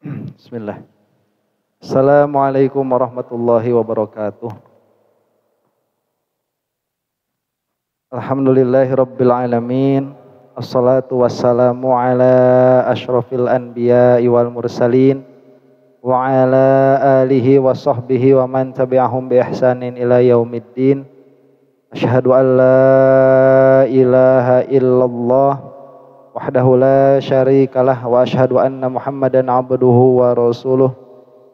Bismillah. Assalamualaikum warahmatullahi wabarakatuh. Alhamdulillahi rabbil alamin. Assalatu wassalamu ala asyrafil anbiya'i wal mursalin wa ala alihi wa sahbihi wa man tabi'ahum bi ihsanin ila yaumiddin. Asyhadu an la ilaha illallah wahdahu la syarikalah wa asyhadu anna Muhammadan abduhu wa rasuluh.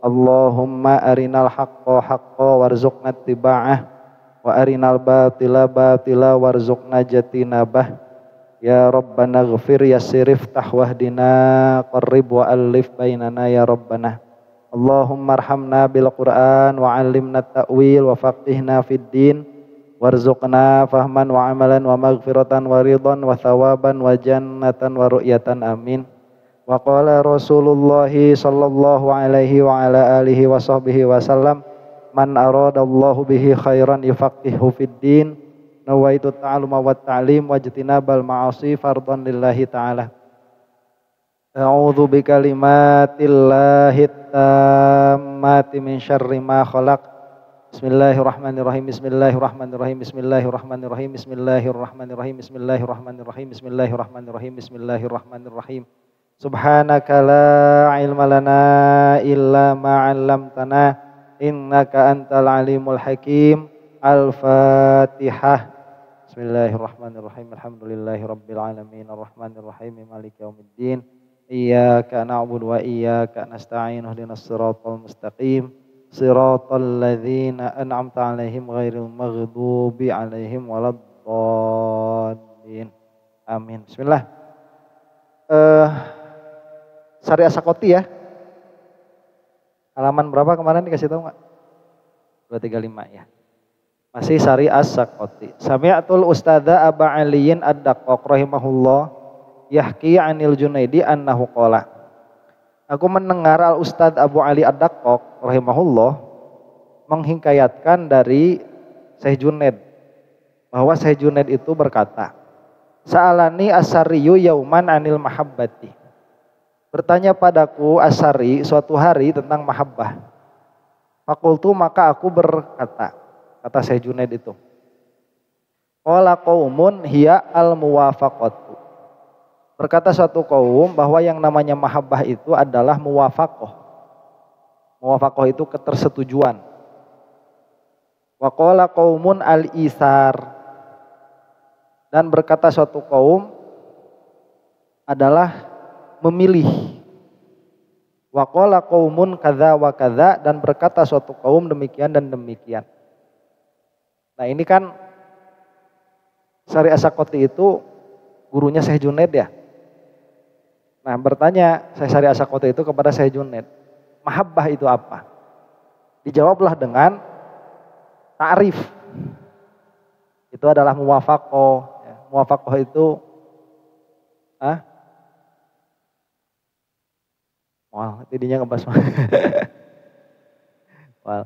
Allahumma arinal haqqa haqqa warzuqna ittiba'ah wa arinal batila batila warzuqna jatinabah. Ya Rabbana ghfir yassir iftah wahdina qarrib wa alif bainana ya Rabbana. Allahumma arhamna bil Qur'an wa 'allimna ta'wil wa faqihna fid din warzuqna fahman wa amalan wa maghfiratan wa ridhan wa thawaban wa jannatan wa ru'yatan amin. Wa qala Rasulullah sallallahu alaihi wa ala alihi wa sahbihi wa sallam, man aradallahu bihi khairan yufaqihu fid din. Nawaitu ta'aluma wa ta'lim wa jitinabal ma'asi fardhan lillahi ta'ala. A'udhu bikalimatillahi tammati min syarri ma khalaq. Bismillahirrahmanirrahim. Bismillahirrahmanirrahim. Bismillahirrahmanirrahim. Bismillahirrahmanirrahim. Bismillahirrahmanirrahim. Bismillahirrahmanirrahim. Bismillahirrahmanirrahim. Subhanaka la ilma lana illa ma 'allamtana innaka antal alimul hakim. Al-Fatihah. Bismillahirrahmanirrahim. Alhamdulillahi rabbil alamin arrahmanirrahim maliki yaumiddin. Iyyaka na'budu wa iyyaka nasta'in ihdinas siratal mustaqim siratal ladzina an'amta 'alaihim ghairil maghdubi 'alaihim waladdallin. Amin. Bismillah. Sari As-Sakoti ya. Halaman berapa kemarin dikasih tahu enggak? 235 ya. Masih Sari As-Sakoti. Sami'atul Ustadza Aba Aliyin Ad-Daqqaq rahimahullah yahki 'anil Junaidi annahu qala. Aku mendengar Al Ustadz Abu Ali Ad-Daqqaq rahimahullah menghikayatkan dari Syekh Junaid bahwa Syekh Junaid itu berkata, Sa'alani Asariyu yauman 'anil mahabbati. Bertanya padaku Asari suatu hari tentang mahabbah. Fakultu maka aku berkata, kata Syekh Junaid itu, qala qaumun hiya al-muwafaqatu. Berkata suatu kaum bahwa yang namanya mahabbah itu adalah muwafaqah. Muwafaqah itu ketersetujuan. Wa qala qaumun al-isar. Dan berkata suatu kaum adalah memilih. Wa qala qaumun kadza wa kadza. Dan berkata suatu kaum demikian dan demikian. Nah ini kan Sari As-Sakoti itu gurunya Syekh Junaid ya. Nah bertanya Sari As-Sakoti itu kepada Syekh Junaid, mahabbah itu apa? Dijawablah dengan ta'rif. Itu adalah muwafaqah. Ya, muwafaqah itu wah tidinya ngebahas wah.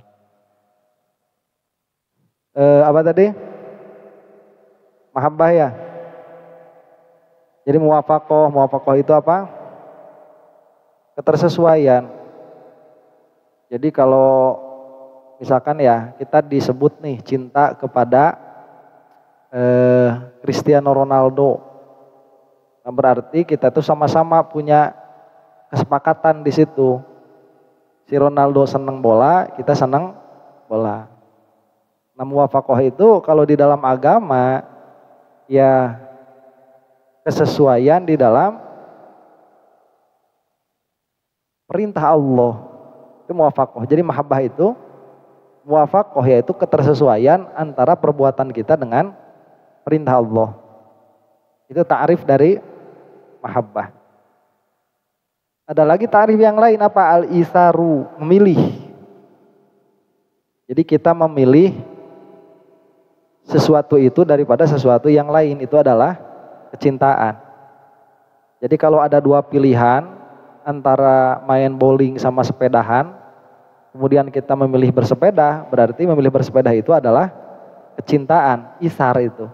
Apa tadi? Mahabbah ya. Jadi muwafaqah itu apa? Ketersesuaian. Jadi kalau misalkan ya kita disebut nih cinta kepada Cristiano Ronaldo. Nah, berarti kita tuh sama-sama punya kesepakatan di situ. Si Ronaldo senang bola, kita senang bola. Nah, muwafaqah itu kalau di dalam agama ya kesesuaian di dalam perintah Allah. Itu muwafaqah. Jadi mahabbah itu muwafaqah yaitu ketersesuaian antara perbuatan kita dengan perintah Allah. Itu ta'rif dari mahabbah. Ada lagi ta'rif yang lain apa? Al-isaru, memilih. Jadi kita memilih sesuatu itu daripada sesuatu yang lain, itu adalah kecintaan. Jadi kalau ada dua pilihan antara main bowling sama sepedahan, kemudian kita memilih bersepeda, berarti memilih bersepeda itu adalah kecintaan, isar itu.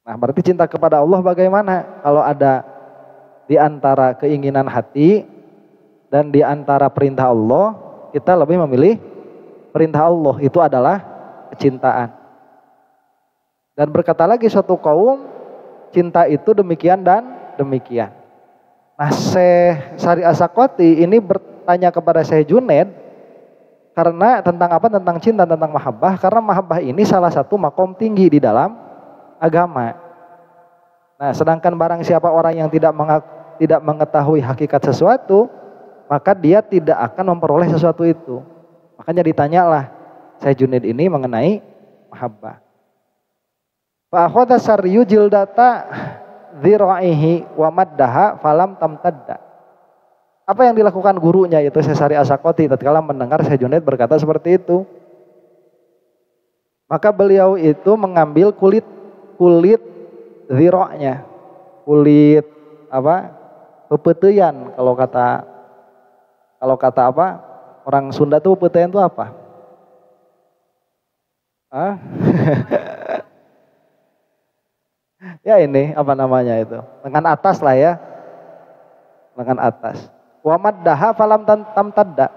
Nah berarti cinta kepada Allah bagaimana? Kalau ada di antara keinginan hati dan di antara perintah Allah, kita lebih memilih perintah Allah, itu adalah kecintaan. Dan berkata lagi suatu kaum, cinta itu demikian dan demikian. Nah, Syekh Sari Asaqoti ini bertanya kepada Syekh Junaid karena tentang apa? Tentang cinta, tentang mahabbah. Karena mahabbah ini salah satu makom tinggi di dalam agama. Nah, sedangkan barang siapa orang yang tidak mengetahui hakikat sesuatu, maka dia tidak akan memperoleh sesuatu itu. Makanya ditanyalah Syekh Junaid ini mengenai mahabbah. Fa akhadha saryu jildata dzira'ihi wa maddaha falam tamtadda. Apa yang dilakukan gurunya yaitu Syekh Sari Asaqoti tatkala mendengar Syekh Junaid berkata seperti itu? Maka beliau itu mengambil kulit dzira'nya. Kulit apa? Pepeteuyan kalau kata apa? Orang Sunda tuh pepeteuyan itu apa? Hah? Ya ini apa namanya itu, lengan atas lah ya, lengan atas. Wa maddaha falam tamtadda,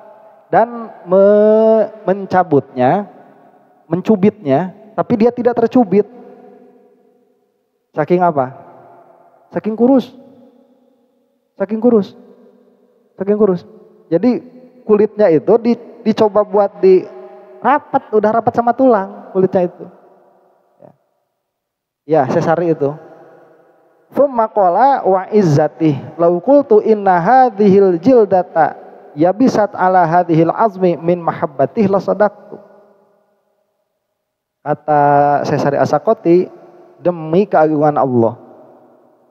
dan mencabutnya, mencubitnya, tapi dia tidak tercubit. Saking apa? Saking kurus. Jadi kulitnya itu dicoba buat rapat, udah rapat sama tulang kulitnya itu. Ya, Sesari itu. Tsumma qala wa izzati law qultu inna hadhil jildata yabisat ala hadhil azmi min mahabbatih la sadaqtu. Kata Sesari Asaqoti, demi keagungan Allah,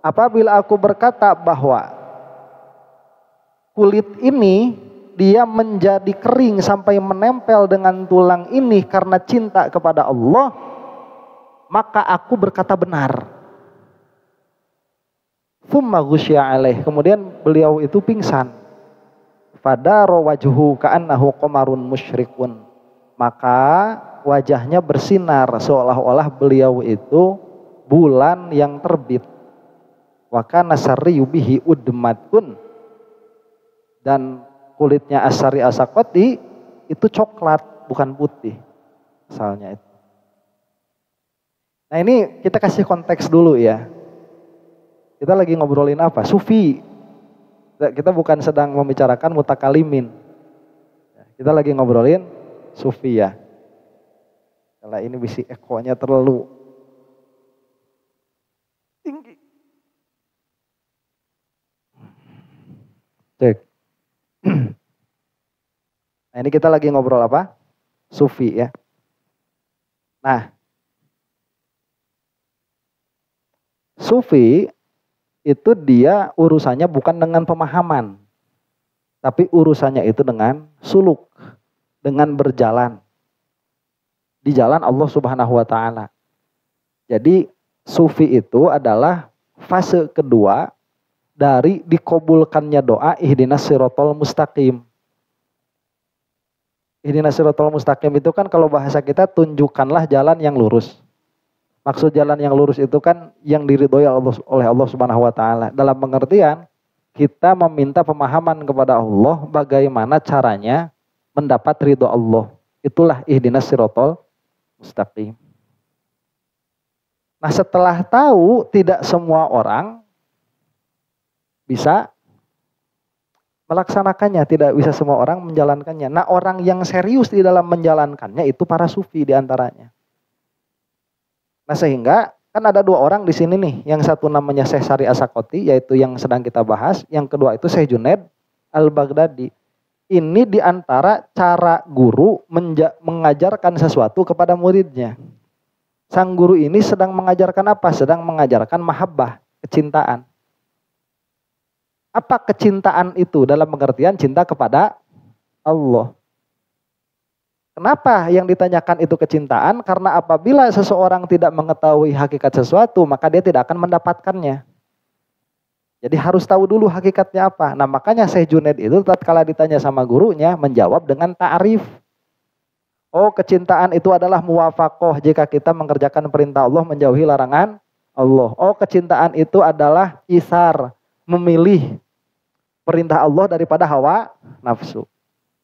apabila aku berkata bahwa kulit ini dia menjadi kering sampai menempel dengan tulang ini karena cinta kepada Allah, maka aku berkata benar. Tsumma ghusya alaih, kemudian beliau itu pingsan. Fadara wajhu ka'annahu qamarun musyrikun, maka wajahnya bersinar seolah-olah beliau itu bulan yang terbit. Wa kana sarriyu bihi udmatun, dan kulitnya As-Sari Asaqoti itu coklat bukan putih asalnya itu. Nah, ini kita kasih konteks dulu ya. Kita lagi ngobrolin apa? Sufi. Kita bukan sedang membicarakan mutakalimin. Kita lagi ngobrolin sufi ya. Kalau ini bisi ekonya terlalu tinggi. Cek. Nah, ini kita lagi ngobrol apa? Sufi ya. Nah, Sufi itu dia urusannya bukan dengan pemahaman, tapi urusannya itu dengan suluk, dengan berjalan di jalan Allah Subhanahu wa taala. Jadi sufi itu adalah fase kedua dari dikabulkannya doa ihdinas siratal mustaqim. Ihdinas siratal mustaqim itu kan kalau bahasa kita tunjukkanlah jalan yang lurus. Maksud jalan yang lurus itu kan yang diridhoi oleh Allah Subhanahu wa taala. Dalam pengertian kita meminta pemahaman kepada Allah bagaimana caranya mendapat ridho Allah. Itulah ihdinas siratal mustaqim. Nah, setelah tahu tidak semua orang bisa melaksanakannya, tidak bisa semua orang menjalankannya. Nah, orang yang serius di dalam menjalankannya itu para sufi di antaranya. Nah, sehingga kan ada dua orang di sini nih, yang satu namanya Syekh Sari Asaqoti, yaitu yang sedang kita bahas, yang kedua itu Syekh Junaid Al-Baghdadi. Ini di antara cara guru mengajarkan sesuatu kepada muridnya. Sang guru ini sedang mengajarkan apa? Sedang mengajarkan mahabbah, kecintaan. Apa kecintaan itu? Dalam pengertian cinta kepada Allah. Kenapa yang ditanyakan itu kecintaan? Karena apabila seseorang tidak mengetahui hakikat sesuatu, maka dia tidak akan mendapatkannya. Jadi harus tahu dulu hakikatnya apa. Nah, makanya Syekh Junaid itu tatkala ditanya sama gurunya menjawab dengan ta'rif. Oh, kecintaan itu adalah muwafaqah jika kita mengerjakan perintah Allah menjauhi larangan Allah. Oh, kecintaan itu adalah isar, memilih perintah Allah daripada hawa nafsu.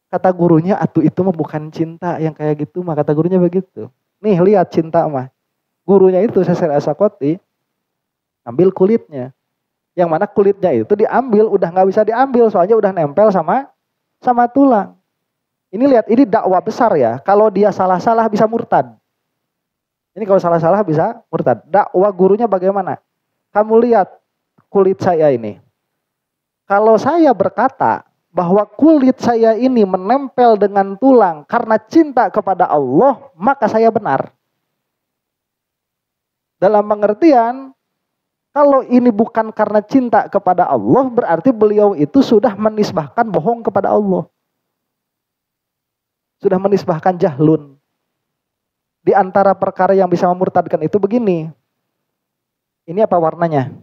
Kata gurunya, atuh itu mah bukan cinta yang kayak gitu mah, kata gurunya begitu. Nih lihat cinta mah. Gurunya itu Syekh As-Sakoti ambil kulitnya. Yang mana kulitnya itu diambil, udah nggak bisa diambil soalnya udah nempel sama tulang. Ini lihat, ini dakwah besar ya. Kalau dia salah-salah bisa murtad. Ini kalau salah-salah bisa murtad. Dakwah gurunya bagaimana? Kamu lihat kulit saya ini. Kalau saya berkata bahwa kulit saya ini menempel dengan tulang karena cinta kepada Allah, maka saya benar. Dalam pengertian, kalau ini bukan karena cinta kepada Allah, berarti beliau itu sudah menisbahkan bohong kepada Allah. Sudah menisbahkan jahlun. Di antara perkara yang bisa memurtadkan itu begini. Ini apa warnanya?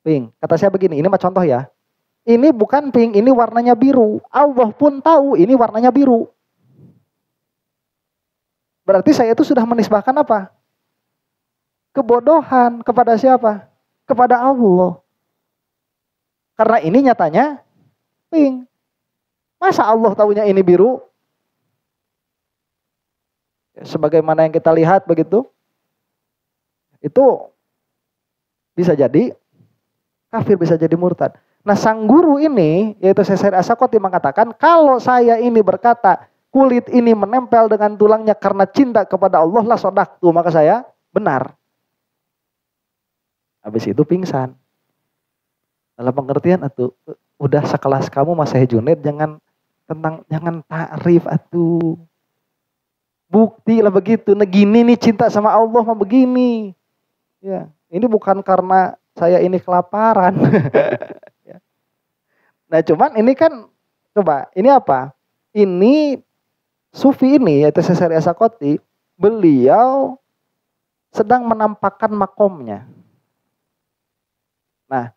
Pink. Kata saya begini, ini mah contoh ya. Ini bukan pink, ini warnanya biru. Allah pun tahu ini warnanya biru. Berarti saya itu sudah menisbahkan apa? Kebodohan kepada siapa? Kepada Allah. Karena ini nyatanya pink. Masa Allah tahunya ini biru? Sebagaimana yang kita lihat begitu, itu bisa jadi kafir, bisa jadi murtad. Nah, sang guru ini, yaitu Syekh As-Sakoti mengatakan, kalau saya ini berkata kulit ini menempel dengan tulangnya karena cinta kepada Allah, lah sodaktu, maka saya benar. Habis itu pingsan. Dalam pengertian itu, udah sekelas kamu Mas Junaid, jangan takrif atuh. Bukti lah begitu. Nah gini nih cinta sama Allah mah begini. Ya, ini bukan karena saya ini kelaparan. Ya. Nah cuman ini kan, coba ini apa? Ini sufi ini yaitu Syekh As-Sakoti, beliau sedang menampakkan makomnya. Nah,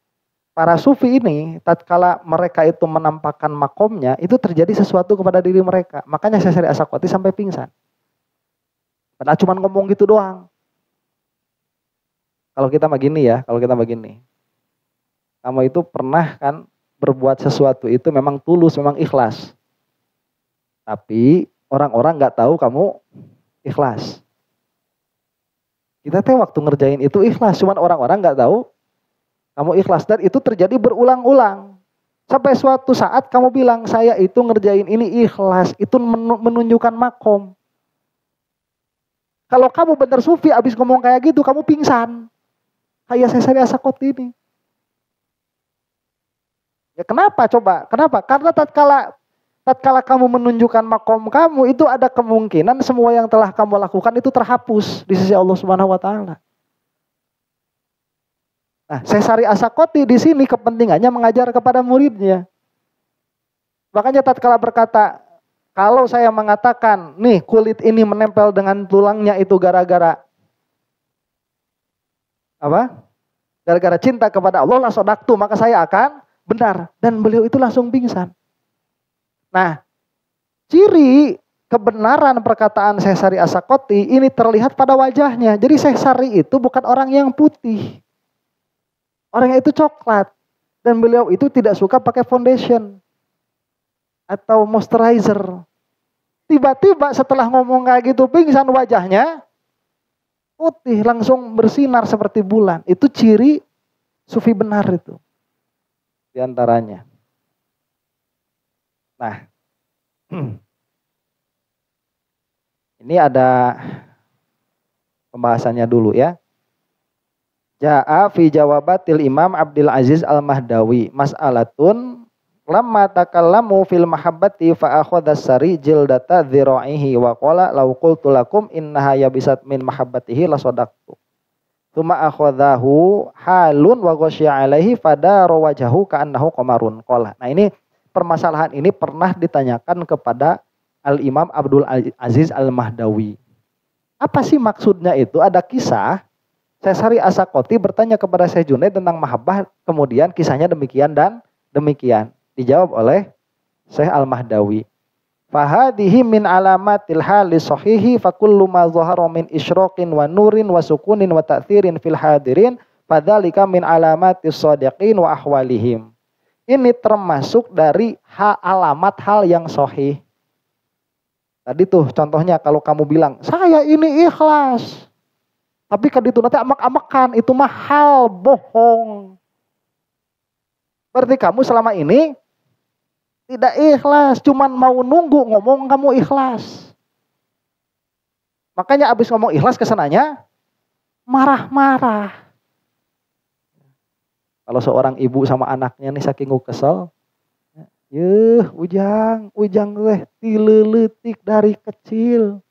para sufi ini tatkala mereka itu menampakkan makomnya, itu terjadi sesuatu kepada diri mereka. Makanya Syekh As-Sakoti sampai pingsan. Padahal cuma ngomong gitu doang. Kalau kita begini ya, kamu itu pernah kan berbuat sesuatu itu memang tulus, memang ikhlas. Tapi orang-orang nggak tahu kamu ikhlas. Kita teh waktu ngerjain itu ikhlas, cuman orang-orang nggak tahu kamu ikhlas, dan itu terjadi berulang-ulang. Sampai suatu saat kamu bilang, saya itu ngerjain ini ikhlas, itu menunjukkan makom. Kalau kamu benar sufi, abis ngomong kayak gitu, kamu pingsan. Kayak Syekh As-Sakoti ini. Ya kenapa coba? Kenapa? Karena tatkala kamu menunjukkan makom kamu, itu ada kemungkinan semua yang telah kamu lakukan itu terhapus di sisi Allah Subhanahu wa taala. Nah, Syekh As-Sakoti di sini kepentingannya mengajar kepada muridnya. Makanya tatkala berkata, kalau saya mengatakan, nih kulit ini menempel dengan tulangnya itu gara-gara apa? Gara-gara cinta kepada Allah, la sodaktu, maka saya akan benar. Dan beliau itu langsung pingsan. Nah, ciri kebenaran perkataan Syekh As-Sakoti ini terlihat pada wajahnya. Jadi Syekh itu bukan orang yang putih. Orangnya itu coklat. Dan beliau itu tidak suka pakai foundation atau moisturizer. Tiba-tiba setelah ngomong kayak gitu pingsan, wajahnya putih, langsung bersinar seperti bulan. Itu ciri sufi benar itu. Di antaranya. Nah. Ini ada pembahasannya dulu ya. Ja'a fi jawabatil Imam Abdul Aziz Al-Mahdawi mas'alatun lamma takallamu fil mahabbati fa akhadha sari jildata dhira'ihi wa qala law qultu lakum innaha yabisat min mahabbatihi la sadaqtu. Tsumma akhadhahu halun wa ghasya alaihi fadara wajhahu ka'annahu qamarun qala. Nah, ini permasalahan ini pernah ditanyakan kepada Al-Imam Abdul Aziz Al-Mahdawi. Apa sih maksudnya itu? Ada kisah Syekh As-Sakoti bertanya kepada Syekh Junaid tentang mahabbah, kemudian kisahnya demikian dan demikian. Dijawab oleh Syekh Al-Mahdawi. Fahadihi min alamatil hali sahihi fa kullu ma dhahara min isyraqin wa nurin wa sukunin wa ta'thirin fil hadirin Fadzalika min alamatis shadiqin wa ahwalihim. Ini termasuk dari alamat hal yang sahih. Tadi tuh contohnya kalau kamu bilang, saya ini ikhlas. Tapi kan itu nanti amak-amakan, itu mah hal bohong. Berarti kamu selama ini tidak ikhlas, cuman mau nunggu ngomong kamu ikhlas. Makanya abis ngomong ikhlas kesananya marah-marah. Kalau seorang ibu sama anaknya nih saking kesel, ujang teh tileletik dari kecil.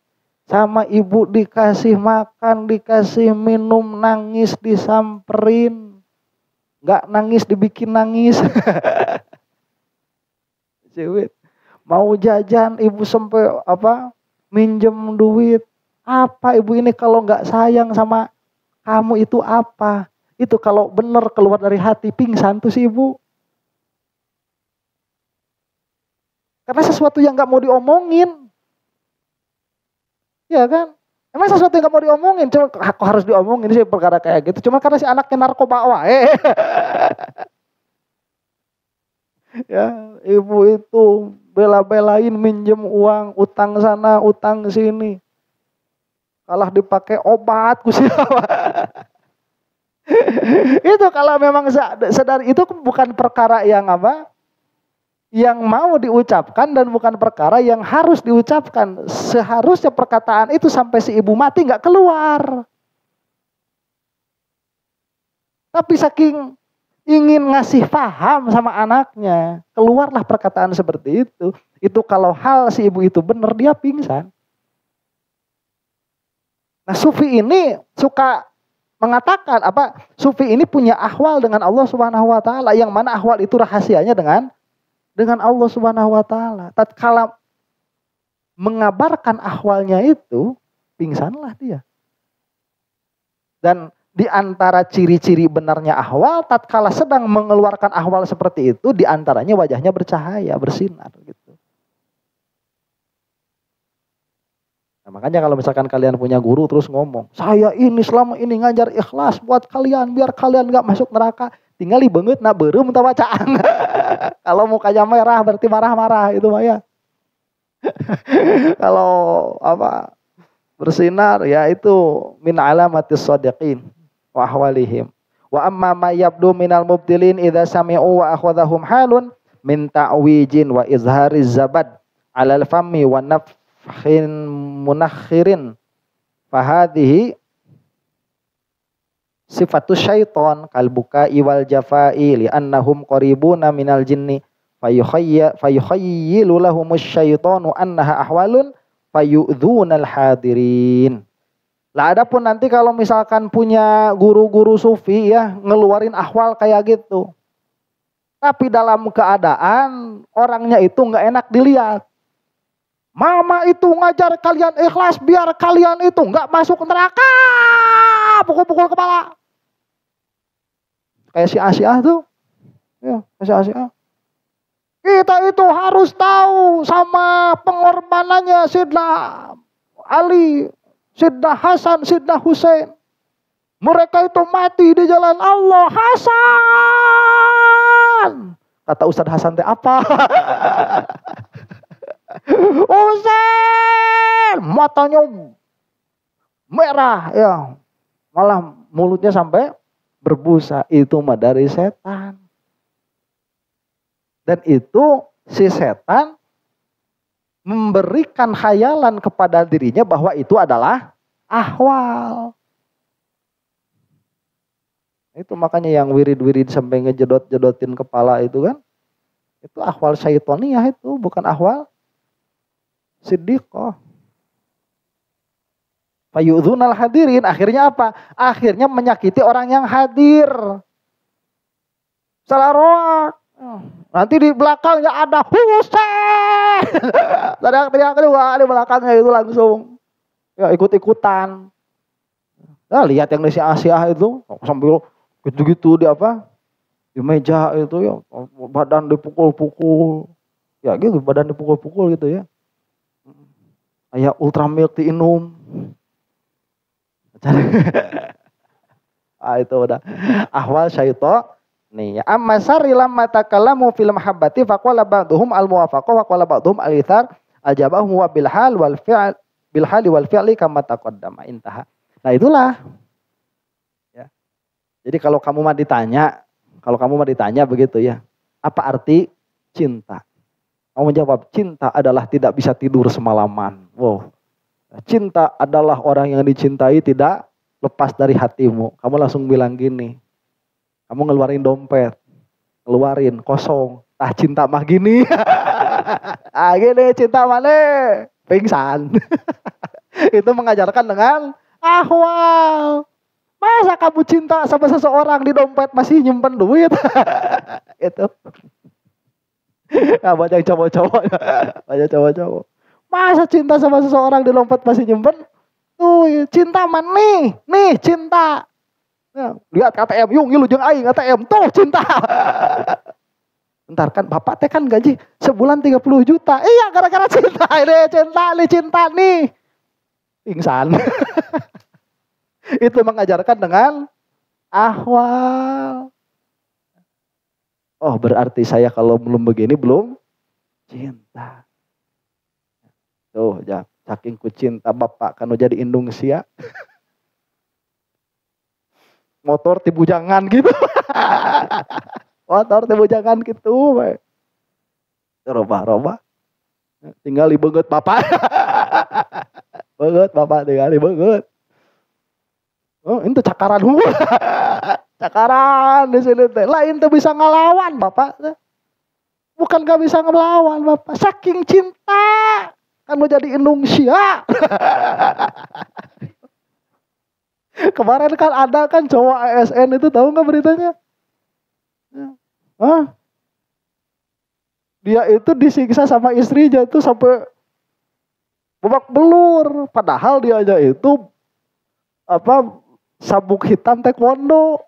Sama ibu dikasih makan, dikasih minum, nangis disamperin. Enggak nangis dibikin nangis. Cewek mau jajan ibu sampai minjem duit. Apa ibu ini kalau enggak sayang sama kamu itu apa? Itu kalau benar keluar dari hati pingsan tuh si ibu. Karena sesuatu yang enggak mau diomongin. Ya kan? Emang sesuatu yang gak mau diomongin, cuma aku harus diomongin sih perkara kayak gitu. Cuma karena si anaknya narkoba wae. Ya, ibu itu bela-belain minjem uang, utang sana, utang sini. Kalah dipakai obat ku siapa. Itu kalau memang sadar itu bukan perkara yang yang mau diucapkan dan bukan perkara yang harus diucapkan. Seharusnya perkataan itu sampai si ibu mati gak keluar. Tapi saking ingin ngasih paham sama anaknya, keluarlah perkataan seperti itu. Itu kalau hal si ibu itu benar, dia pingsan. Nah sufi ini suka mengatakan sufi ini punya ahwal dengan Allah Subhanahu wa taala, yang mana ahwal itu rahasianya dengan Allah Subhanahu wa taala. Tatkala mengabarkan ahwalnya itu, pingsanlah dia. Dan di antara ciri-ciri benarnya ahwal, tatkala sedang mengeluarkan ahwal seperti itu, di antaranya wajahnya bercahaya, bersinar gitu. Nah, makanya kalau misalkan kalian punya guru terus ngomong, saya ini selama ini ngajar ikhlas buat kalian biar kalian gak masuk neraka. Tinggal banget nak beureum tah bacaan. Kalau mukanya merah berarti marah-marah itu mah ya. Kalau bersinar ya itu min alamatis shadiqin wa ahwalihim. Wa amma ma yabdu minal mubtilin idza sami'u wa akhadhahum halun min ta'wijin wa izhariz zabad 'alal fammi wa nafhin munakhirin. Fahadhihi sifatus syaiton kalbuka iwal jafai li'annahum qaribuna minal jinni fayukhayyilu lahumus syaitonu annaha ahwalun fayu'dhunal hadirin. Lah adapun nanti kalau misalkan punya guru-guru sufi ya ngeluarin ahwal kayak gitu. Tapi dalam keadaan orangnya itu enggak enak dilihat. Mama itu ngajar kalian ikhlas biar kalian itu enggak masuk neraka. Pukul-pukul kepala. Kayak si Asy'ah tuh. Ya, si Asy'ah. Kita itu harus tahu sama pengorbanannya Sidna Ali, Sidna Hasan, Sidna Husain. Mereka itu mati di jalan Allah. Hasan. Kata Ustadz Hasan teh apa? Husain. Matanya merah ya. Malah mulutnya sampai berbusa. Itu mah dari setan. Dan itu si setan memberikan khayalan kepada dirinya bahwa itu adalah ahwal. Itu makanya yang wirid-wirid sampai ngejedot-jedotin kepala itu kan. Itu ahwal syaitoniyah itu, bukan ahwal siddiqah. Fayu'dhunal hadirin, akhirnya apa? Akhirnya menyakiti orang yang hadir. Salah roak. Nanti di belakangnya ada Husain. Teriak-teriak kedua di belakangnya itu langsung ya ikut-ikutan. Nah, lihat yang di si Asy'ah itu sambil gitu-gitu di di meja itu ya, badan dipukul-pukul. Ya gitu, badan dipukul-pukul gitu ya. Kayak ultramilk diinum. Itu udah ahwal syaitan. Nih, amma sari lamma takallamu fil mahabbati faqala ba'dhum al muwafaqah wa qala ba'dhum al ithar ajabahum wa bil hal wal fi'l bil hali wal fi'li kama taqaddama intaha. Nah, itulah. Ya. Jadi kalau kamu mah ditanya begitu ya. Apa arti cinta? Kamu menjawab, cinta adalah tidak bisa tidur semalaman. Wow. Cinta adalah orang yang dicintai tidak lepas dari hatimu. Kamu langsung bilang gini. Kamu ngeluarin dompet, ngeluarin kosong. Ah, cinta mah gini. Gini cinta mana? Pingsan. Itu mengajarkan dengan ahwal. Masa kamu cinta sama seseorang di dompet masih nyimpen duit? Itu. Nah, banyak cowok-cowok. Banyak cowok-cowok. Masa cinta sama seseorang di dompet masih nyimpen? Tuh, cinta mah nih cinta. Nah, lihat ATM, yung ngilu jeung aing ATM, tuh cinta. Bentar kan, bapak teh kan gaji sebulan 30 juta. Iya, gara-gara cinta ini, cinta nih. Pingsan. Itu mengajarkan dengan ahwal. Oh, berarti saya kalau belum begini belum cinta. Tuh, ya, saking ku cinta bapak kan jadi indung sia. Motor tibu jangan gitu. Motor tibu jangan gitu. Roba. Tinggal dibeungeut bapak. Beungeut bapak tinggal dibeungeut. Oh, itu cakaran hungkul. Cakaran di sini teh. Lain teh bisa ngelawan bapak. Bukan gak bisa ngelawan bapak. Saking cinta. Kan mau jadi indung sia. Kemarin kan ada kan cowok ASN itu, tahu nggak beritanya? Hah? Dia itu disiksa sama istrinya tuh sampai babak belur. Padahal dia aja itu sabuk hitam taekwondo.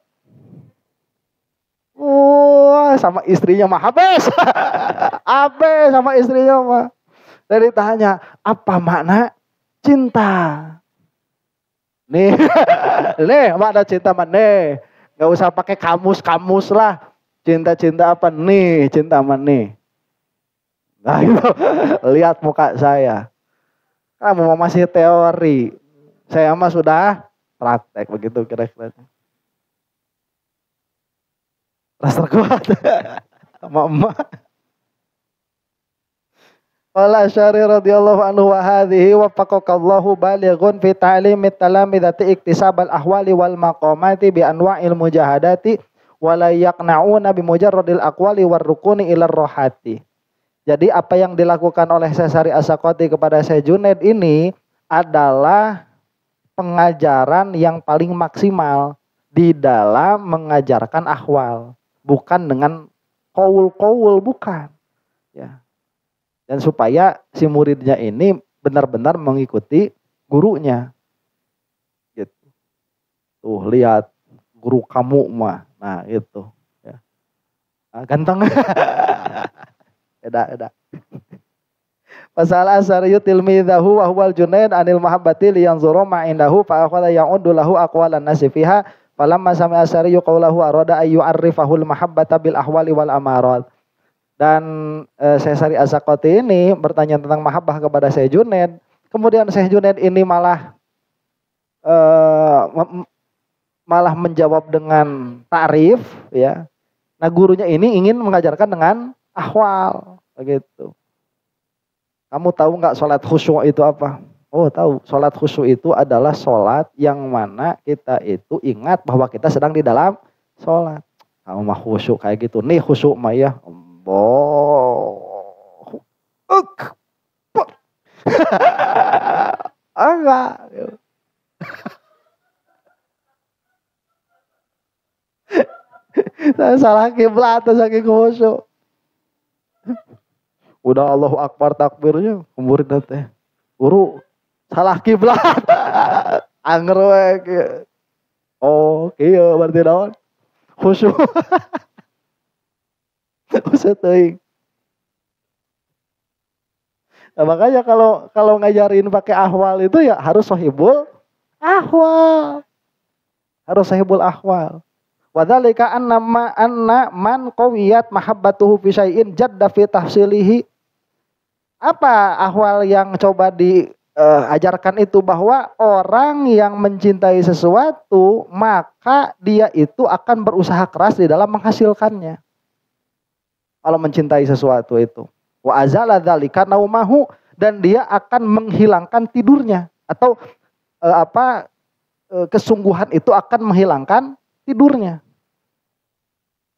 Wah, sama istrinya mah habis. Habis sama istrinya mah. Dan ditanya, apa makna cinta? Nih, makna cinta mah nih. Gak usah pakai kamus lah. Cinta apa nih? Cinta mah nih. Nah itu, lihat muka saya. Kamu masih teori. Saya mah sudah praktek begitu kira-kira. Rasa kuat. Sama emak. Qala Syari radhiyallahu anhu wa hadhihi waffaqakallahu balighun fi ta'limit talamidati iktisabal ahwali wal maqamati bi anwa'il mujahadati wa la yaqna'una bi mujarradil aqwali war rukuni ila rohati. Jadi apa yang dilakukan oleh Syekh As-Saqati kepada Syekh Junaid ini adalah pengajaran yang paling maksimal di dalam mengajarkan ahwal, bukan dengan qaul-qaul, bukan. Ya. Dan supaya si muridnya ini benar-benar mengikuti gurunya. Gitu. Tuh lihat guru kamu mah. Nah itu. Ya. Nah, ganteng. Eda. Pasal asariyu tilmidhahu wa huwal Junaid anil mahabbati liyanzuru ma indahu fa akhadha ya'uddu lahu aqwalan nasi fiha falamma sami asariyu qawlahu arada ayu arrifahul mahabbata bil ahwali wal amarat. Dan Syekh As-Saqati ini bertanya tentang mahabbah kepada Syekh Junaid. Kemudian Syekh Junaid ini malah menjawab dengan ta'rif, ya. Nah, gurunya ini ingin mengajarkan dengan ahwal, begitu. Kamu tahu nggak sholat khusyuk itu apa? Oh tahu, sholat khusyuk itu adalah sholat yang mana kita itu ingat bahwa kita sedang di dalam sholat. Kamu mah khusyuk kayak gitu. Nih khusyuk mah ya. Enggak. Saya salah kiblat saking khusyuk. Udah Allahu Akbar takbirnya, murid teh. Guru salah kiblat. Anger we. Oh, kieu berarti naon? Khusyuk. Usah teuing. Nah, makanya kalau ngajarin pakai ahwal itu ya harus sohibul ahwal. harus sahibul ahwal. Wadzalika anna man qawiyat mahabbatuhu fi syai'in jadda fi tahsilihi. Apa ahwal yang coba diajarkan itu, bahwa orang yang mencintai sesuatu maka dia itu akan berusaha keras di dalam menghasilkannya. Kalau mencintai sesuatu itu, wa azala dzalika naumahu, dan dia akan menghilangkan tidurnya, atau kesungguhan itu akan menghilangkan tidurnya.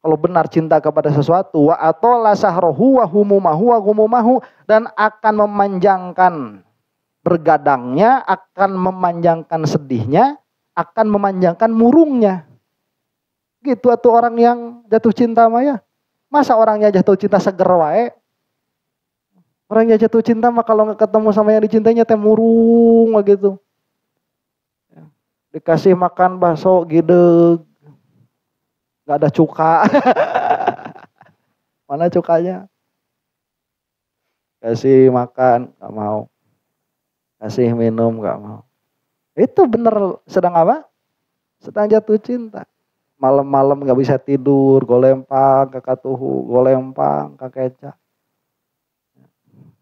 Kalau benar cinta kepada sesuatu, wa atola sahrohu wa humumahu wa gumumahu, dan akan memanjangkan bergadangnya, akan memanjangkan sedihnya, akan memanjangkan murungnya. Gitu atuh orang yang jatuh cinta maya. Masa orangnya jatuh cinta seger wae? Orangnya jatuh cinta mah kalau nggak ketemu sama yang dicintainya teh murung gitu. Dikasih makan bakso gideg, nggak ada cuka. Mana cukanya? Kasih makan nggak mau, kasih minum nggak mau. Itu bener sedang apa? Sedang jatuh cinta. Malam-malam nggak bisa tidur, golempang ke katuhu, golempang ke keca.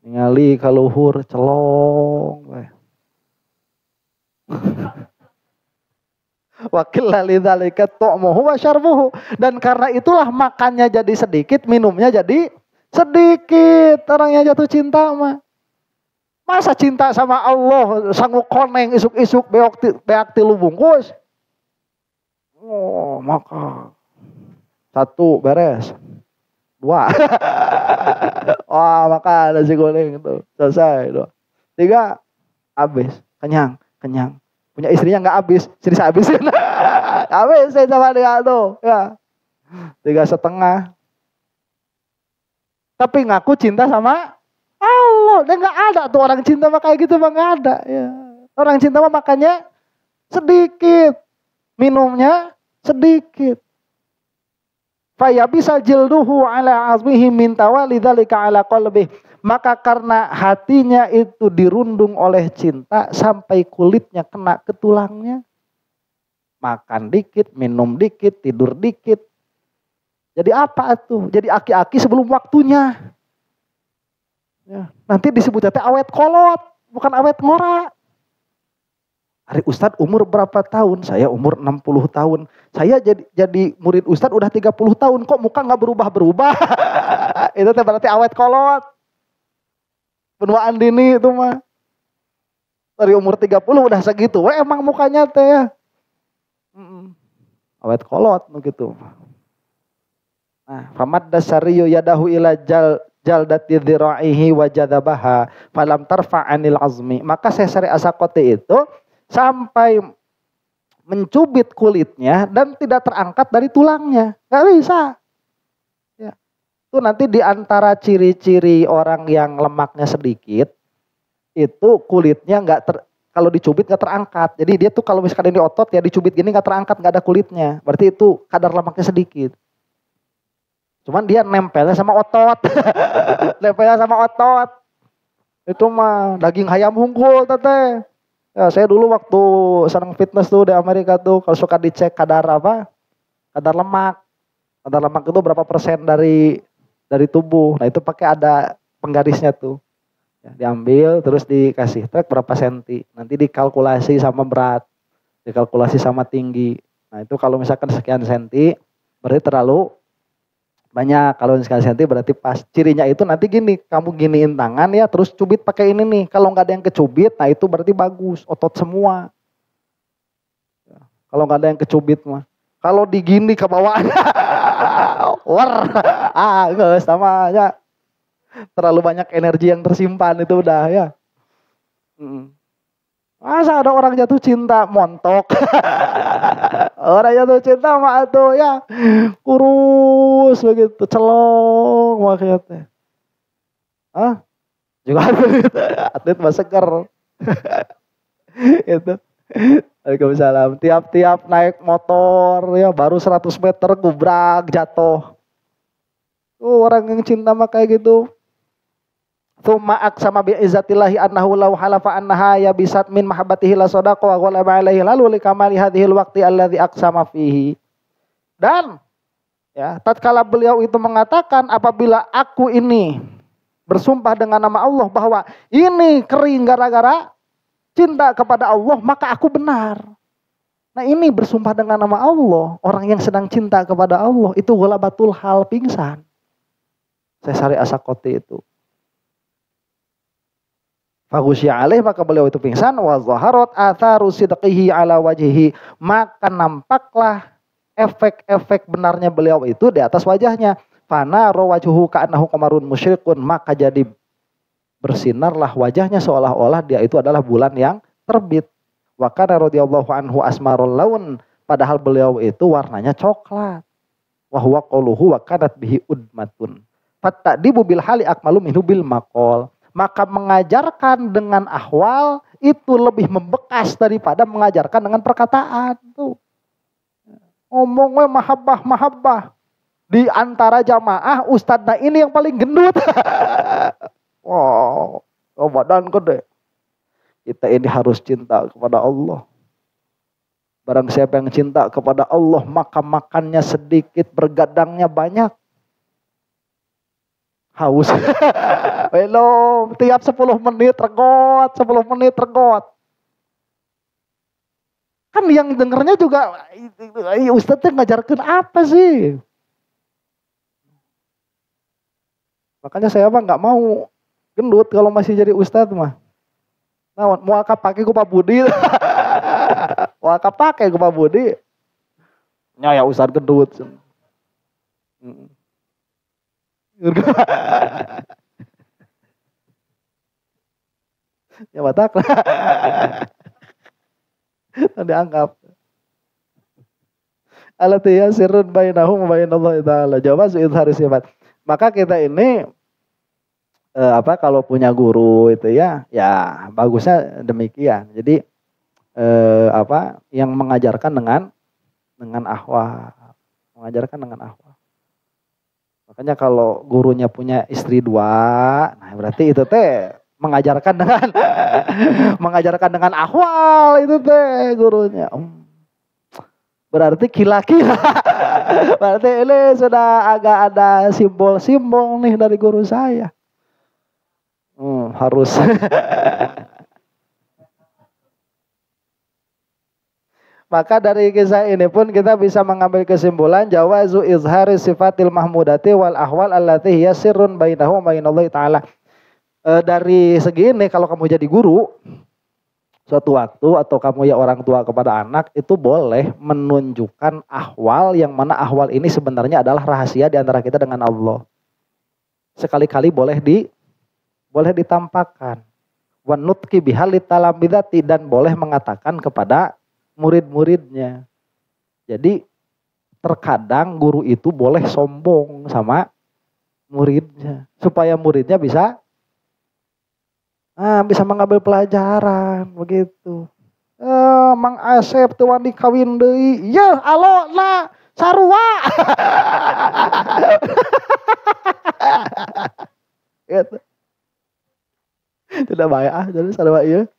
Ningali ka luhur celong. Wakil lidzalika tu'muhu wa syarbuhu, dan karena itulah makannya jadi sedikit, minumnya jadi sedikit. Orangnya jatuh cinta mah. Masa cinta sama Allah sanggup koneng isuk-isuk beak tilu bungkus? Oh, maka 1 beres. 2. Wah, maka ada si goreng itu. Selesai. 2. 3 habis. Kenyang. Punya istrinya nggak habis, istri saya habisin. Habis saya sama dia tuh. Ya. 3,5. Tapi ngaku cinta sama Allah. Dan nggak ada tuh orang cinta mah kayak gitu mah, nggak ada. Ya. Orang cinta mah makannya sedikit, minumnya sedikit. Faya bisa jilduhu ala azmihi min tawalidzalika ala qalbih. Maka karena hatinya itu dirundung oleh cinta sampai kulitnya kena ke tulangnya. Makan dikit, minum dikit, tidur dikit. Jadi apa tuh? Jadi aki-aki sebelum waktunya. Ya, nanti disebutnya awet kolot, bukan awet ngora. Hari Ustadz umur berapa tahun? Saya umur 60 tahun. Saya jadi murid Ustadz udah 30 tahun. Kok muka gak berubah-berubah? Itu berarti awet kolot. Penuaan dini itu mah. Dari umur 30 udah segitu. Wah emang mukanya teh ya. Awet kolot begitu. Nah, famad dasariyu yadahu ila jaldati dhira'ihi wa jadabaha falam tarfa'anil azmi. Maka Sesari Asakote itu sampai mencubit kulitnya dan tidak terangkat dari tulangnya. Gak bisa. Ya. Itu nanti di antara ciri-ciri orang yang lemaknya sedikit, itu kulitnya kalau dicubit gak terangkat. Jadi dia tuh kalau misalkan ini otot ya dicubit gini gak terangkat, gak ada kulitnya. Berarti itu kadar lemaknya sedikit. Cuman dia nempelnya sama otot. Nempelnya sama otot. Itu mah daging ayam unggul teteh. Ya, saya dulu waktu senang fitness tuh di Amerika tuh, kalau suka dicek kadar apa? Kadar lemak. Kadar lemak itu berapa persen dari tubuh. Nah itu pakai ada penggarisnya tuh. Ya, diambil terus dikasih trek berapa senti. Nanti dikalkulasi sama berat. Dikalkulasi sama tinggi. Nah itu kalau misalkan sekian senti berarti terlalu banyak. Kalau sekian senti berarti pas. Cirinya itu nanti gini, kamu giniin tangan ya, terus cubit pakai ini nih. Kalau nggak ada yang kecubit, nah itu berarti bagus, otot semua. Ya, kalau nggak ada yang kecubit mah. Kalau digini ke bawah, nggak sama ya. Terlalu banyak energi yang tersimpan itu udah ya. Masa ada orang jatuh cinta montok. Orang jatuh cinta mah tuh ya kurus begitu, celong makanya. Juga atlet mah seger. Itu. Waalaikumsalam. Tiap-tiap naik motor ya baru 100 meter gubrak jatuh. Orang yang cinta mah kayak gitu. Tsumma aqsama bi izzatillahi annahu law halafa annaha yabisat min mahabbatihi la sadaqa wa ghalaba alaihi lalu likamali hadhil waqti alladhi aqsama fihi. Dan ya, tatkala beliau itu mengatakan apabila aku ini bersumpah dengan nama Allah bahwa ini kering gara-gara cinta kepada Allah, maka aku benar. Nah ini bersumpah dengan nama Allah, orang yang sedang cinta kepada Allah itu ghalabatul hal, pingsan. Saya Sari Asakoti itu. Faghusya alaih, maka beliau itu pingsan. Wa zaharat atharu sidqihi ala wajhihi, maka nampaklah efek-efek benarnya beliau itu di atas wajahnya. Fana rawajuhu ka'annahu qamarun musyrikun, maka jadi bersinarlah wajahnya seolah-olah dia itu adalah bulan yang terbit. Wa kana radhiyallahu anhu asmarul laun, padahal beliau itu warnanya coklat. Wa huwa qauluhu wa kanat bihi udmatun. Fattadibu bil hali akmalu minhu bil maqal. Maka mengajarkan dengan ahwal itu lebih membekas daripada mengajarkan dengan perkataan tuh. Ngomongnya mahabbah. Di antara jamaah ustadznya ini yang paling gendut. Wow, badan gede. Kita ini harus cinta kepada Allah. Barang siapa yang cinta kepada Allah, maka makannya sedikit, bergadangnya banyak. Haus. Belum, tiap 10 menit regot, 10 menit regot. Kan yang dengernya juga, ustadznya ngajarkan apa sih? Makanya saya mah nggak mau gendut kalau masih jadi ustadz mah. Nah, mau akap pakai ku Pak Budi. Mau akap pakai ku Pak Budi. Ya ustadz gendut. Ya batak lah. Dianggap. Alatiyah sirrun bainahum wa bainallahi ta'ala. Jawaz izhari sifat. Maka kita ini kalau punya guru itu ya bagusnya demikian. Jadi yang mengajarkan dengan ahwal, mengajarkan dengan ahwal. Makanya kalau gurunya punya istri 2, nah berarti itu teh mengajarkan dengan mengajarkan dengan ahwal itu teh gurunya. Berarti kila-kila. Berarti ini sudah agak ada simbol-simbol nih dari guru saya. Harus. Maka dari kisah ini pun kita bisa mengambil kesimpulan jawazu izhari sifatil mahmudati wal ahwal allati hiya sirrun bainahu wa bainallahi ta'ala. Dari segi ini kalau kamu jadi guru suatu waktu atau kamu ya orang tua kepada anak itu boleh menunjukkan ahwal yang mana ahwal ini sebenarnya adalah rahasia di antara kita dengan Allah. Sekali-kali boleh ditampakkan. Wa nutqi bihalit talabidati, dan boleh mengatakan kepada murid-muridnya. Jadi terkadang guru itu boleh sombong sama muridnya supaya muridnya bisa mengambil pelajaran begitu. Mang Asep tuh wani kawin deui. Ya alo na sarua. Gitu. Tidak baik jadi sarua ieu.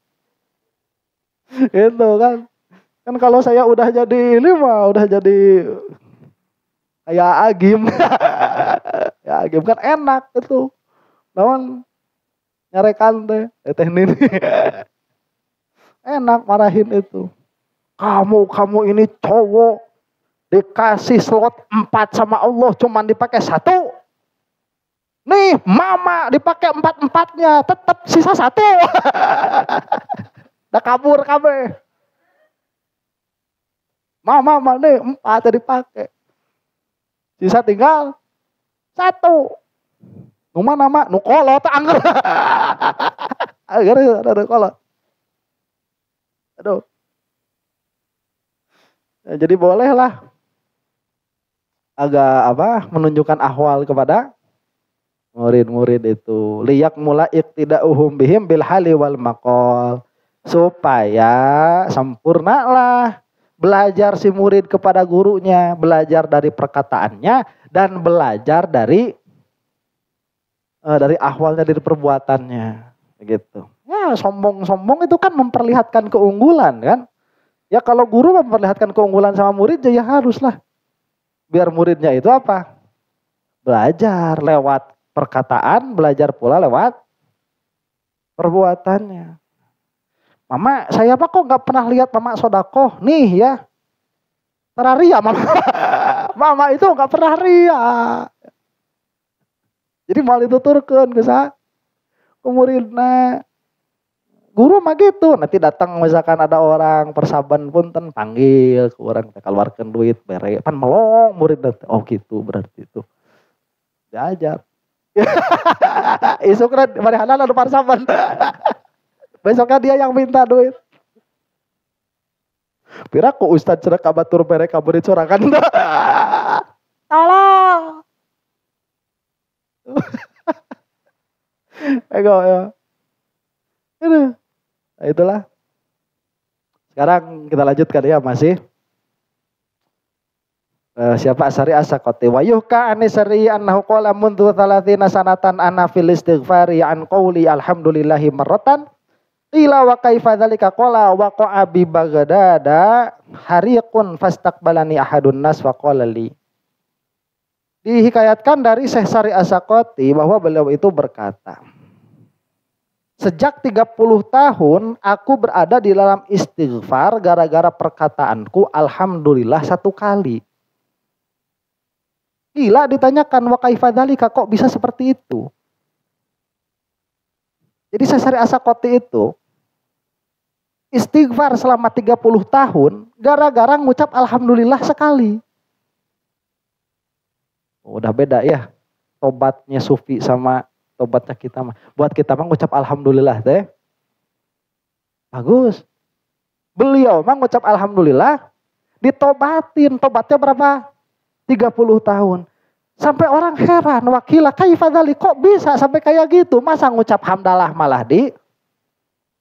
Itu kan. Kan kalau saya udah jadi ini mah udah jadi kayak Agim. Ya Agim kan enak itu. Namun nyarekan teh ini. Enak marahin itu. Kamu ini cowok dikasih slot 4 sama Allah cuman dipakai 1. Nih mama dipakai 4-4-nya tetap sisa 1. Udah kabur kabeh. Mama nih 4 dipakai. Sisa tinggal 1. Numa nama nu kolot angger. Agar ada kolot. Aduh. Ya, jadi bolehlah agak menunjukkan ahwal kepada murid-murid itu. Liyak mula iqtida'uhum bihim bil hali wal maqal, supaya sempurnalah belajar si murid kepada gurunya, belajar dari perkataannya dan belajar dari dari ahwalnya, dari perbuatannya, begitu. Ya sombong-sombong itu kan memperlihatkan keunggulan kan. Ya kalau guru memperlihatkan keunggulan sama muridnya ya haruslah. Biar muridnya itu apa? Belajar lewat perkataan, belajar pula lewat perbuatannya. Mama, saya apa kok nggak pernah lihat mama sodakoh nih ya. Teraria mama. Mama itu nggak pernah ria. Jadi mau dituturkan ke muridna. Guru mah gitu, nanti datang misalkan ada orang persaban punten panggil ke orang keluarkan duit bere pan melong murid nanti. Oh gitu berarti itu. Diajar. Isukna marihana anu persaban. Besoknya dia yang minta duit. Pira ku ustad cerek kabatur bere ka murid sorangan. Tolong. Ego ya. Nah, itulah. Sekarang kita lanjutkan ya masih. Siapa Asari As-Sakoti wa yuhka anisari annahu qala mundu 30 sanatan ana fil istighfari an qouli alhamdulillahi marratan ila wa kaifa dzalika qala wa qa'a bi Baghdada hariqun fastaqbalani ahadun nas wa qala li. Dihikayatkan dari Syekh Sari As-Sakoti bahwa beliau itu berkata, sejak 30 tahun aku berada di dalam istighfar gara-gara perkataanku alhamdulillah 1 kali. Gila ditanyakan wa kaifa dzalika kok bisa seperti itu? Jadi Syekh As-Sakoti itu istighfar selama 30 tahun gara-gara ngucap alhamdulillah sekali. Udah beda ya tobatnya sufi sama tobatnya kita mah. Buat kita mah ngucap alhamdulillah teh bagus. Beliau mah ngucap alhamdulillah ditobatin. Tobatnya berapa? 30 tahun. Sampai orang heran, wakila kaifa dzalik kok bisa sampai kayak gitu? Masa ngucap hamdalah malah di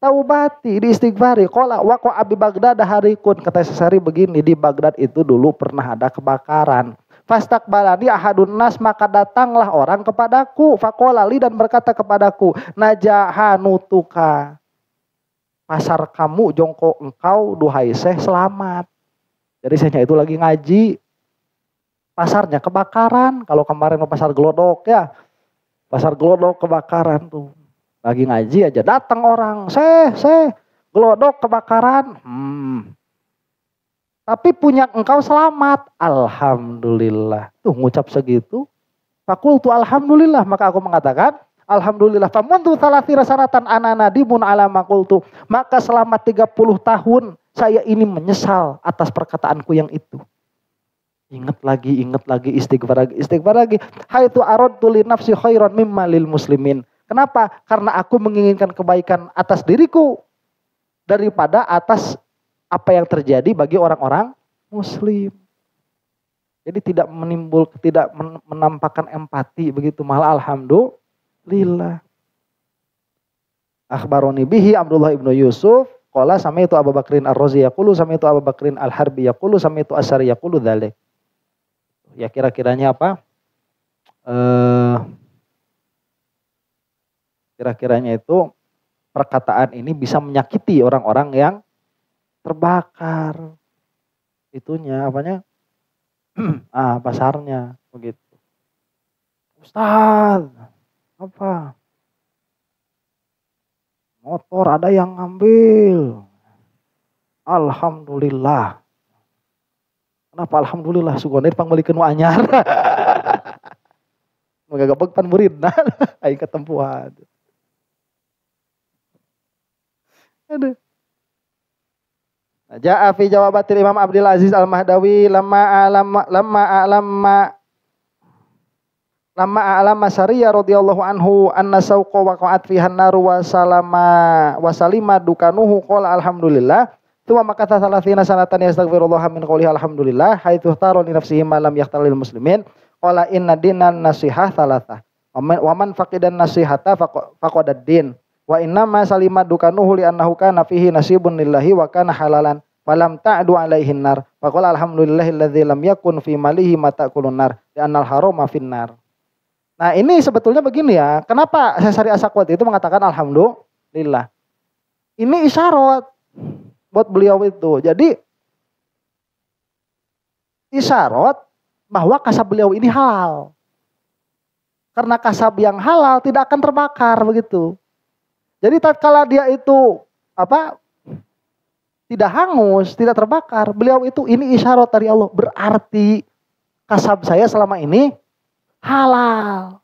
taubati, di istighfari. Qala wa qa abi Baghdad harikun, kata Sesari begini, di Baghdad itu dulu pernah ada kebakaran. Fastaqbalani ahadun nas, maka datanglah orang kepadaku, faqala li, dan berkata kepadaku, najahanutuka, pasar kamu jongkok engkau duhai Syekh selamat. Jadi Syekhnya itu lagi ngaji, pasarnya kebakaran. Kalau kemarin pasar Glodok ya, pasar Glodok kebakaran tuh. Lagi ngaji aja datang orang, Syekh, Glodok kebakaran. Tapi punya engkau selamat. Alhamdulillah. Tuh ngucap segitu. Fakultu alhamdulillah. Maka aku mengatakan alhamdulillah. Famundu thalathira sanatan ana nadimun ala makultu. Maka selama 30 tahun saya ini menyesal atas perkataanku yang itu. Ingat lagi, istighfar lagi. Haitu aradtu li nafsi khairan mimma lil muslimin. Kenapa? Karena aku menginginkan kebaikan atas diriku daripada atas apa yang terjadi bagi orang-orang muslim. Jadi tidak menampakkan empati begitu, malah alhamdulillah. Akhbaroni bihi Abdullah ibnu Yusuf qala sami'tu Abu Bakrin Ar-Razi yaqulu sami'tu Abu Bakrin Al-Harbi yaqulu sami'tu Asy'ari yaqulu dzalik. Ya kira-kiranya apa? Kira-kiranya itu perkataan ini bisa menyakiti orang-orang yang terbakar. Itunya apanya? Pasarnya begitu. Ustaz, apa? Motor ada yang ngambil. Alhamdulillah. Kenapa alhamdulillah? Sugonir pangbalikan nu anyar. Magagabag pan murid na. Ay ketempuhan. Aduh. Ja'a fi jawabatil Imam Abdul Aziz Al-Mahdawi lamma a'lama Syariya radhiyallahu anhu anna sauqa waqa'at fiha an-naru wa salima dukanuhu qala alhamdulillah thumma makatha 30 sanatan yastaghfirullah min qawlihi alhamdulillah haitsu tara li nafsihi ma lam yahtalil muslimin qala inna dinan nasihah thalathah wa man faqidan nasihata faqadad din wa inna ma salima dukanuhu li annahu kana fihi nasibun lillahi wa kana halalan falam ta'du alaihi nar faqala alhamdulillahilladzi lam yakun fi malihi ma ta'kulun nar li annal harama fin nar. Nah ini sebetulnya begini ya, kenapa Syekh As-Sakwati itu mengatakan alhamdulillah. Ini isyarat buat beliau itu. Jadi isyarat bahwa kasab beliau ini halal. Karena kasab yang halal tidak akan terbakar begitu. Jadi tatkala dia itu tidak hangus, tidak terbakar, beliau itu ini isyarat dari Allah, berarti kasab saya selama ini halal.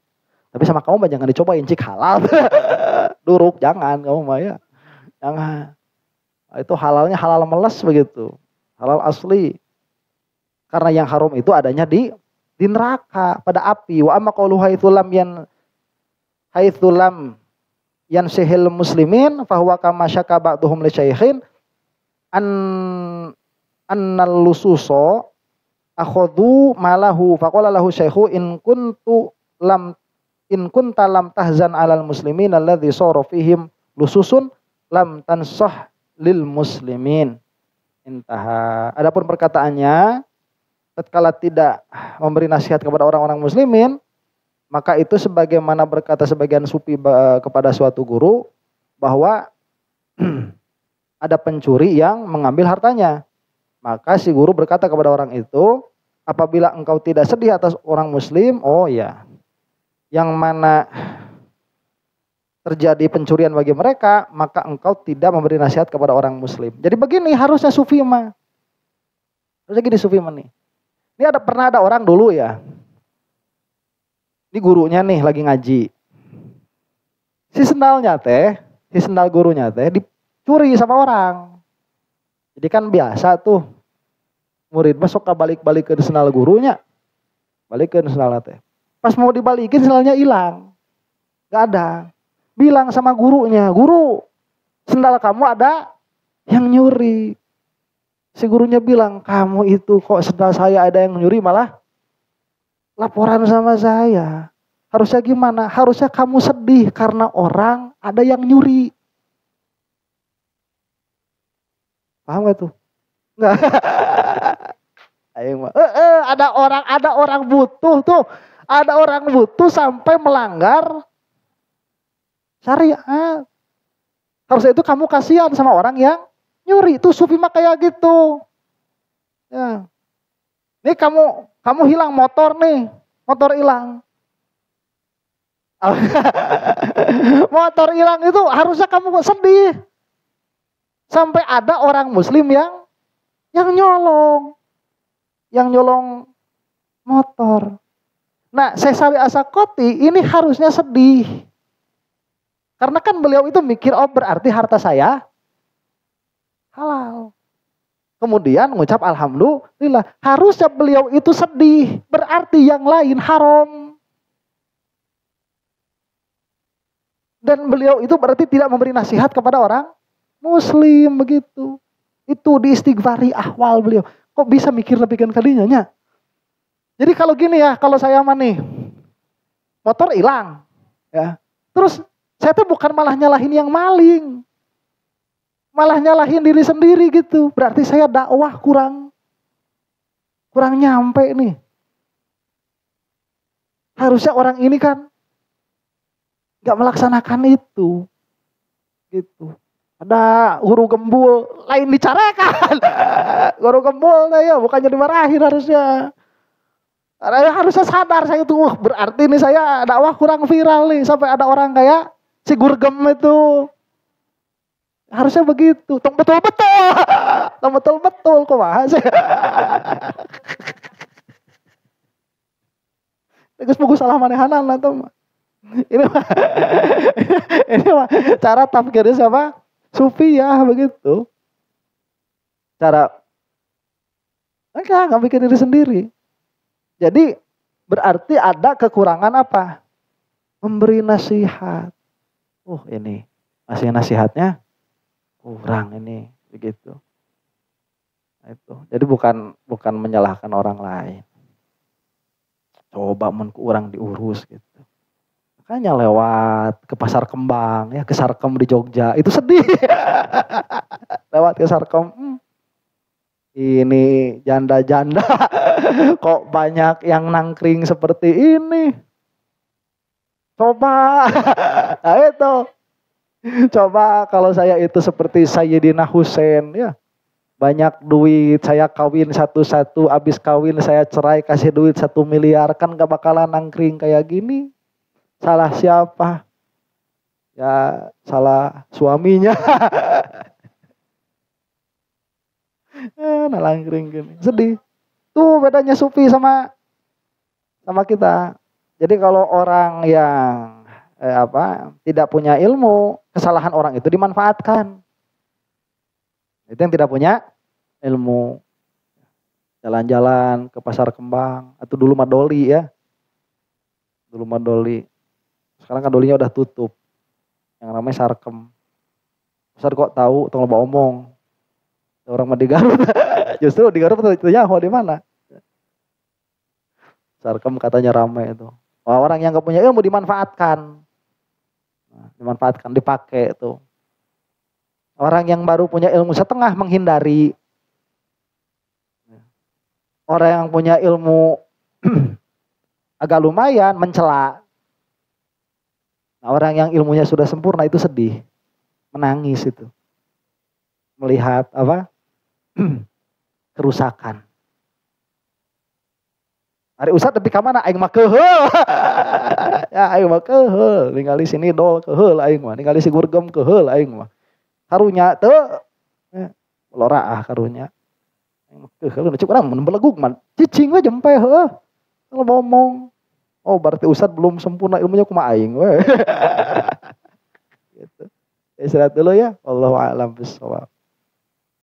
Tapi sama kamu mah jangan dicobain cik halal. Duruk jangan kamu mah ya. Jangan. Itu halalnya halal meles begitu. Halal asli. Karena yang haram itu adanya di neraka, pada api. Wa amma qaulu haitsulam yansihil muslimin fahuwa kama syaka ba'duhum li syaikhin annal lususo akhadhu malahu faqala lahu syaikhu in kunta lam tahzan alal muslimin alladhi sara fihim lususun lam tansah lil muslimin. Intaha. Adapun perkataannya, tatkala tidak memberi nasihat kepada orang-orang muslimin, maka itu sebagaimana berkata sebagian sufi kepada suatu guru bahwa ada pencuri yang mengambil hartanya. Maka si guru berkata kepada orang itu, apabila engkau tidak sedih atas orang muslim, oh ya, yang mana terjadi pencurian bagi mereka, maka engkau tidak memberi nasihat kepada orang muslim. Jadi begini harusnya sufi mah. Harusnya gini sufi mah nih. Ini pernah ada orang dulu ya. Ini gurunya nih lagi ngaji. Si sendal gurunya teh dicuri sama orang. Jadi kan biasa tuh murid masuk ke balik-balik ke sendal gurunya. Balikin sendalnya teh. Pas mau dibalikin sendalnya hilang. Gak ada. Bilang sama gurunya, guru sendal kamu ada yang nyuri. Si gurunya bilang, kamu itu kok sendal saya ada yang nyuri malah laporan sama saya. Harusnya gimana? Harusnya kamu sedih karena orang ada yang nyuri. Paham gak tuh? Enggak. Ada orang butuh tuh. Ada orang butuh sampai melanggar syariat. Harusnya itu kamu kasihan sama orang yang nyuri. Itu sufi mah kayak gitu. Ya. Nih kamu hilang motor nih. Motor hilang. Motor hilang itu harusnya kamu sedih. Sampai ada orang muslim yang nyolong. Yang nyolong motor. Nah, Syekh As-Sakwati ini harusnya sedih. Karena kan beliau itu mikir, oh berarti harta saya halal. Kemudian mengucap alhamdulillah. Harusnya beliau itu sedih. Berarti yang lain haram. Dan beliau itu berarti tidak memberi nasihat kepada orang muslim begitu. Itu diistighfari ahwal beliau. Kok bisa mikir lebihkan kalinya? Jadi kalau gini ya, kalau saya mah nih, motor hilang. Ya. Terus saya tuh bukan malah nyalahin yang maling. Malah nyalahin diri sendiri gitu. Berarti saya dakwah kurang nyampe nih. Harusnya orang ini kan gak melaksanakan itu. Gitu. Ada guru gembul lain dicarekan. Guru gembul ya bukannya dimarahin harusnya. Harusnya sadar saya itu, berarti ini saya dakwah kurang viral nih. Sampai ada orang kayak si Gurgem itu. Harusnya begitu. Tong betul-betul. Tong betul-betul. Kok bahas sih? Tegas bagus salah manehanan lah tuh. Ini mah cara tafkirnya siapa? Sufi ya begitu. Cara enggak bikin diri sendiri. Jadi berarti ada kekurangan apa? Memberi nasihat. Ini masih nasihatnya kurang ini begitu. Nah, itu. Jadi bukan menyalahkan orang lain. Coba kurang diurus gitu. Makanya lewat ke Pasar Kembang ya, ke Sarkem di Jogja itu sedih. Lewat ke Sarkem. Ini janda-janda kok banyak yang nangkring seperti ini. Coba. Nah itu. Coba kalau saya itu seperti Sayyidina Husain ya. Banyak duit, saya kawin satu-satu, abis kawin saya cerai kasih duit 1 miliar, kan gak bakalan nangkring kayak gini. Salah siapa? Ya salah suaminya. Nalangkring gini. Sedih. Tuh bedanya sufi sama kita. Jadi kalau orang yang tidak punya ilmu, kesalahan orang itu dimanfaatkan. Itu yang tidak punya ilmu. Jalan-jalan ke pasar kembang. Atau dulu Madoli ya. Dulu Madoli. Sekarang kan dolinya udah tutup. Yang namanya Sarkem. Ustaz kok tahu, tolong bawa omong. Orang mah di Garut. Justru di Garut itu nyaho di mana? Sarkem katanya ramai itu. Orang yang gak punya ilmu dimanfaatkan. Dimanfaatkan, dipakai itu. Orang yang baru punya ilmu setengah menghindari. Orang yang punya ilmu agak lumayan mencela. Nah, orang yang ilmunya sudah sempurna itu sedih. Menangis itu. Melihat kerusakan. Hari Ustaz tapi ka mana aing mah keheul. Ya aing mah keheul, ningali si Nidol keheul aing mah, ningali si Gurgem keheul aing mah. Karunya teu lora karunya. Keheul cuk urang mun belegug mah cicing we jempe heuh. Kalau ngomong, oh berarti Ustaz belum sempurna ilmunya kumaha aing we. Gitu. Istirahat dulu ya. Wallahu a'lam bishawab.